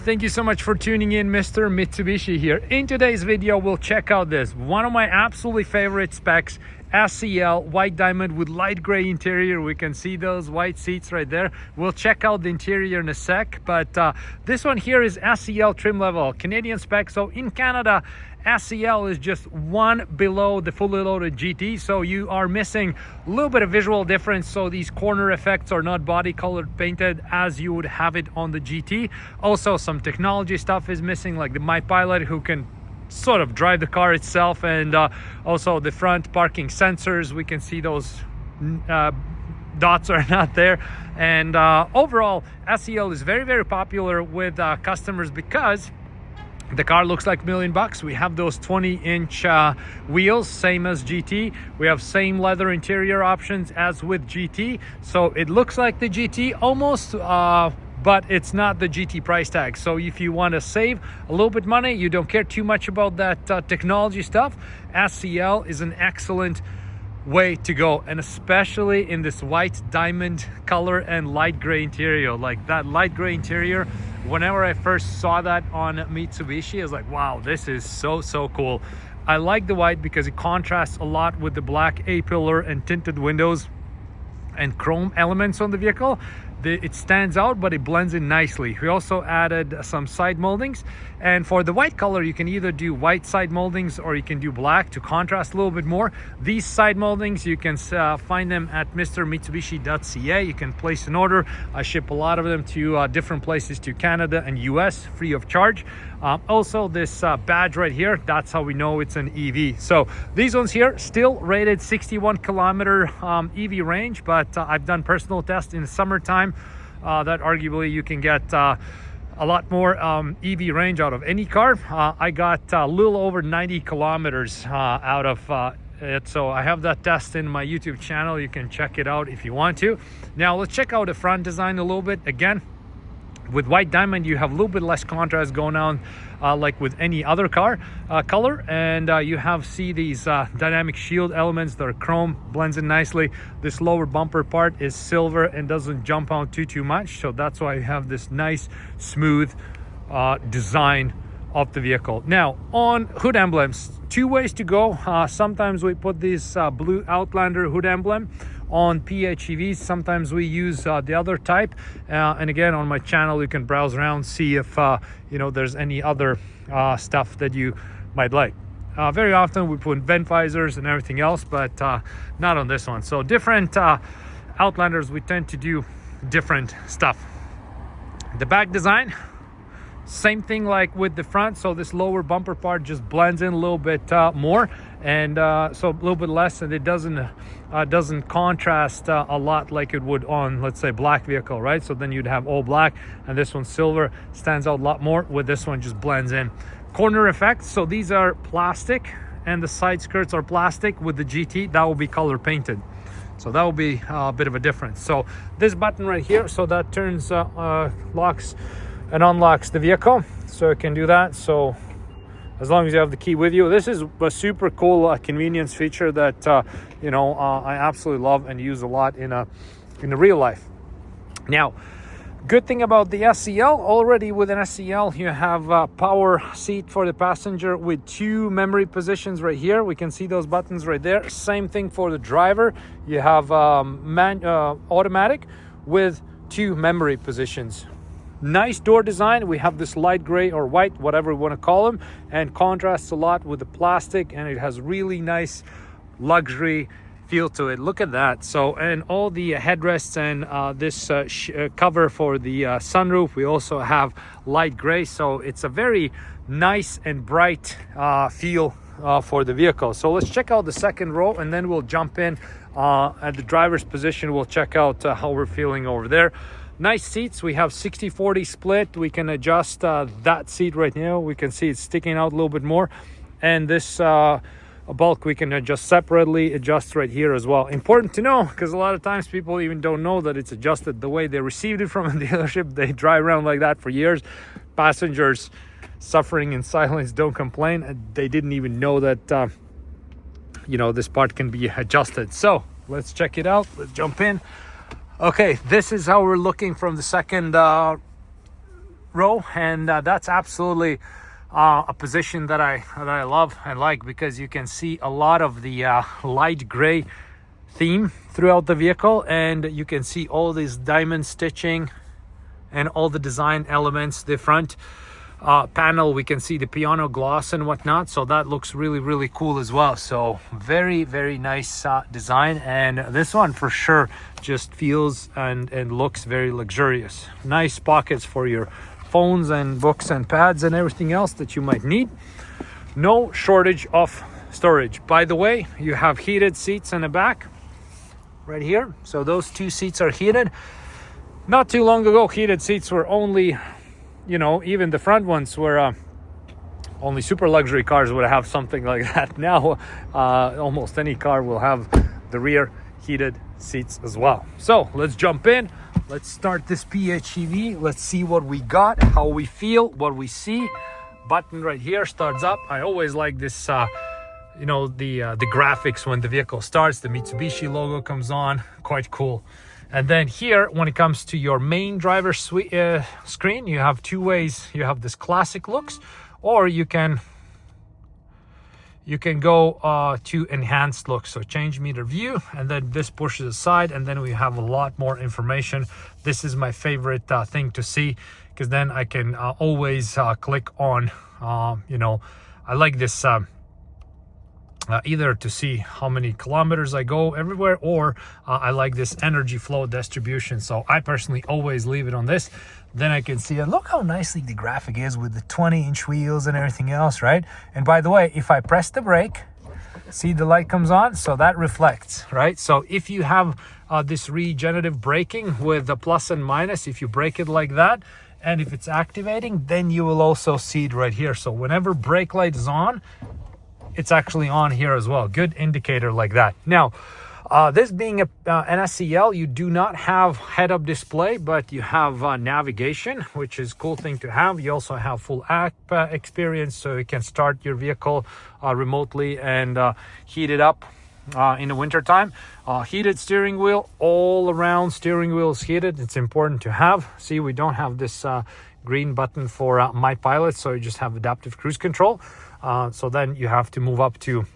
Thank you so much for tuning in. Mr. Mitsubishi here. In today's video, we'll check out this, one of my absolutely favorite specs, SEL white diamond with light gray interior. We can see those white seats right there. We'll check out the interior in a sec, but this one here is SEL trim level, Canadian spec. So in Canada, SEL is just one below the fully loaded GT, so you are missing a little bit of visual difference. So these corner effects are not body colored painted as you would have it on the GT. Also, some technology stuff is missing, like the My Pilot, who can sort of drive the car itself, and also the front parking sensors. We can see those dots are not there. And overall, SEL is very popular with customers because the car looks like $1 million. We have those 20-inch wheels, same as GT. We have same leather interior options as with GT. So it looks like the GT almost, but it's not the GT price tag. So if you want to save a little bit money, you don't care too much about that technology stuff, SEL is an excellent way to go, and especially in this white diamond color and light gray interior. Like that light gray interior, whenever I first saw that on Mitsubishi, I was like, wow, this is so cool. I like the white because it contrasts a lot with the black A-pillar and tinted windows and chrome elements on the vehicle. It stands out, but it blends in nicely. We also added some side moldings, and for the white color, you can either do white side moldings or you can do black to contrast a little bit more. These side moldings, you can find them at mrmitsubishi.ca. You can place an order. I ship a lot of them to different places, to Canada and US, free of charge. Also, this badge right here, that's how we know it's an EV. So these ones here still rated 61 kilometer EV range, but I've done personal tests in the summertime that arguably you can get a lot more EV range out of any car. I got a little over 90 kilometers out of it. So I have that test in my YouTube channel. You can check it out if you want to. Now let's check out the front design a little bit. Again, with white diamond, you have a little bit less contrast going on like with any other car color, and you see these dynamic shield elements that are chrome, blends in nicely. This lower bumper part is silver and doesn't jump out too much, so that's why you have this nice smooth design of the vehicle. Now on hood emblems, two ways to go. Sometimes we put this blue Outlander hood emblem on PHEVs. Sometimes we use the other type, and again, on my channel you can browse around, see if there's any other stuff that you might like. Very often we put vent visors and everything else, but not on this one. So different Outlanders, we tend to do different stuff. The back design, same thing like with the front. So this lower bumper part just blends in a little bit more, and so a little bit less, and it doesn't contrast a lot like it would on, let's say, black vehicle, right? So then you'd have all black, and this one silver stands out a lot more. With this one, just blends in. Corner effects, so these are plastic and the side skirts are plastic. With the GT, that will be color painted, so that will be a bit of a difference. So this button right here, so that turns locks and unlocks the vehicle, so it can do that. So as long as you have the key with you, this is a super cool convenience feature that I absolutely love and use a lot in the real life. Now, good thing about the SEL, already with an SEL you have a power seat for the passenger with two memory positions right here. We can see those buttons right there. Same thing for the driver. You have automatic with two memory positions. Nice door design. We have this light gray or white, whatever we want to call them, and contrasts a lot with the plastic, and it has really nice luxury feel to it. Look at that. So, and all the headrests and this cover for the sunroof, we also have light gray, so it's a very nice and bright feel for the vehicle. So let's check out the second row, and then we'll jump in at the driver's position. We'll check out how we're feeling over there. Nice seats. We have 60-40 split. We can adjust that seat right now. We can see it's sticking out a little bit more, and this bulk we can adjust separately, adjust right here as well. Important to know, because a lot of times people even don't know that it's adjusted the way they received it from the dealership. They drive around like that for years. Passengers suffering in silence, don't complain. They didn't even know that this part can be adjusted. So let's check it out. Let's jump in. Okay, this is how we're looking from the second row, and that's absolutely a position that I love and like, because you can see a lot of the light gray theme throughout the vehicle, and you can see all this diamond stitching and all the design elements. The front panel, we can see the piano gloss and whatnot, so that looks really cool as well. So very nice design, and this one for sure just feels and looks very luxurious. Nice pockets for your phones and books and pads and everything else that you might need. No shortage of storage. By the way, you have heated seats in the back right here, so those two seats are heated. Not too long ago, heated seats were only, you know, even the front ones were only super luxury cars would have something like that. Now almost any car will have the rear heated seats as well. So let's jump in. Let's start this PHEV. Let's see what we got, how we feel, what we see. Button right here starts up. I always like this, you know, the graphics when the vehicle starts. The Mitsubishi logo comes on, quite cool. And then here, when it comes to your main driver screen, you have two ways. You have this classic looks, or you can go to enhanced looks. So change meter view, and then this pushes aside, and then we have a lot more information. This is my favorite thing to see, because then I can always click on, you know, I like this either to see how many kilometers I go everywhere, or I like this energy flow distribution. So I personally always leave it on this. Then I can see, and look how nicely the graphic is with the 20-inch wheels and everything else, right? And by the way, if I press the brake, see the light comes on, so that reflects, right? So if you have this regenerative braking with the plus and minus, if you brake it like that, and if it's activating, then you will also see it right here. So whenever brake light is on, it's actually on here as well. Good indicator like that. Now, this being an SEL, you do not have head-up display, but you have navigation, which is a cool thing to have. You also have full app experience, so you can start your vehicle remotely and heat it up in the wintertime. Heated steering wheel, all around steering wheel is heated. It's important to have. See, we don't have this green button for My Pilot, so you just have adaptive cruise control. So then you have to move up to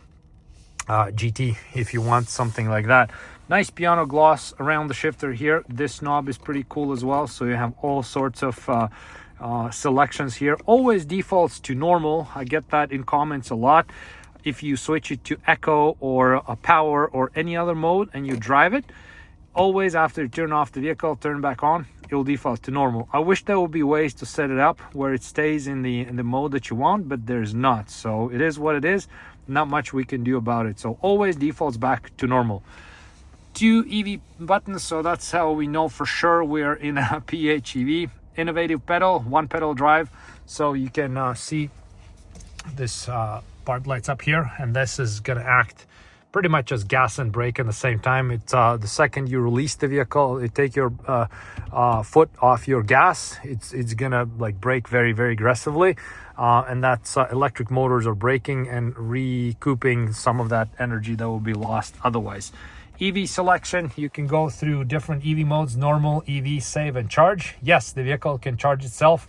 GT if you want something like that. Nice piano gloss around the shifter here. This knob is pretty cool as well, so you have all sorts of selections here. Always defaults to normal. I get that in comments a lot. If you switch it to eco or a power or any other mode and you drive it, always after you turn off the vehicle, turn back on, it will default to normal. I wish there would be ways to set it up where it stays in the mode that you want, but there's not. So it is what it is. Not much we can do about it. So always defaults back to normal. 2 EV buttons, so that's how we know for sure we're in a PHEV. Innovative pedal, one pedal drive. So you can see this part lights up here, and this is gonna act pretty much as gas and brake at the same time. It's the second you release the vehicle, you take your foot off your gas, it's gonna like brake very aggressively, and that's electric motors are braking and recouping some of that energy that will be lost otherwise. EV selection, you can go through different EV modes: normal, EV, save, and charge. Yes, the vehicle can charge itself.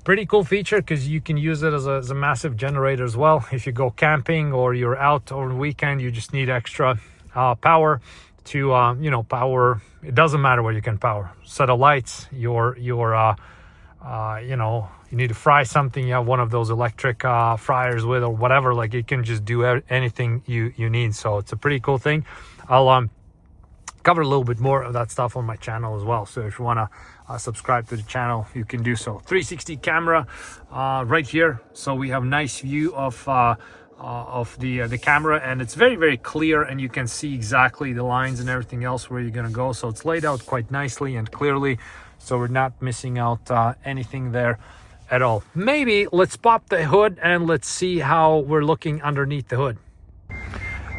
Pretty cool feature, because you can use it as a massive generator as well. If you go camping or you're out on the weekend, you just need extra power to you know, power. It doesn't matter what you can power. Set of lights, your you know, you need to fry something, you have one of those electric fryers with, or whatever. Like, you can just do anything you need. So it's a pretty cool thing. I'll cover a little bit more of that stuff on my channel as well. So if you want to subscribe to the channel, you can do so. 360 camera right here, so we have nice view of the camera, and it's very clear, and you can see exactly the lines and everything else where you're going to go. So it's laid out quite nicely and clearly, so we're not missing out anything there at all. Maybe let's pop the hood and let's see how we're looking underneath the hood.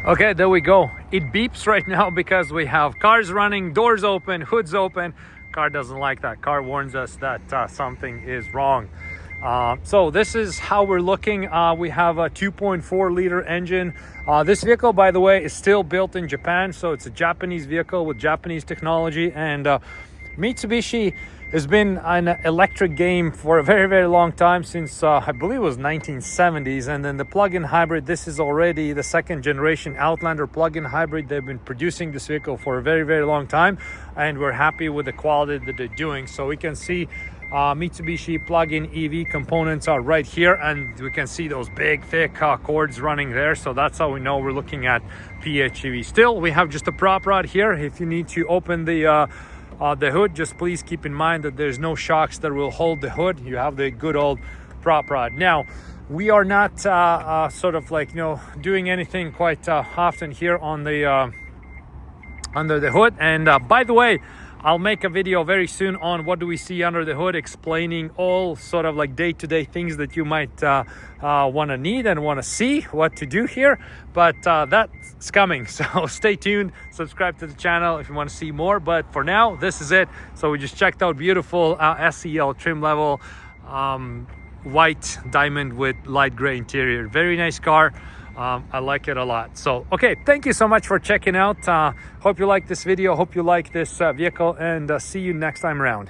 Okay, there we go. It beeps right now because we have cars running, doors open, hoods open. Car doesn't like that. Car warns us that something is wrong. So this is how we're looking. We have a 2.4 liter engine. This vehicle, by the way, is still built in Japan, so it's a Japanese vehicle with Japanese technology. And Mitsubishi It's been an electric game for a very, very long time, since I believe it was 1970s. And then the plug-in hybrid, this is already the second generation Outlander plug-in hybrid. They've been producing this vehicle for a very, very long time, and we're happy with the quality that they're doing. So we can see Mitsubishi plug-in EV components are right here, and we can see those big thick cords running there. So that's how we know we're looking at PHEV. Still, we have just a prop rod here. If you need to open the hood, just please keep in mind that there's no shocks that will hold the hood. You have the good old prop rod. Now, we are not sort of like, doing anything quite often here on the under the hood. And by the way, I'll make a video very soon on what do we see under the hood, explaining all sort of like day-to-day things that you might want to need and want to see what to do here. But that's coming, so stay tuned, subscribe to the channel if you want to see more. But for now, this is it. So we just checked out beautiful SEL trim level white diamond with light gray interior. Very nice car. I like it a lot. So, okay, thank you so much for checking out. Hope you like this video. Hope you like this vehicle, and see you next time around.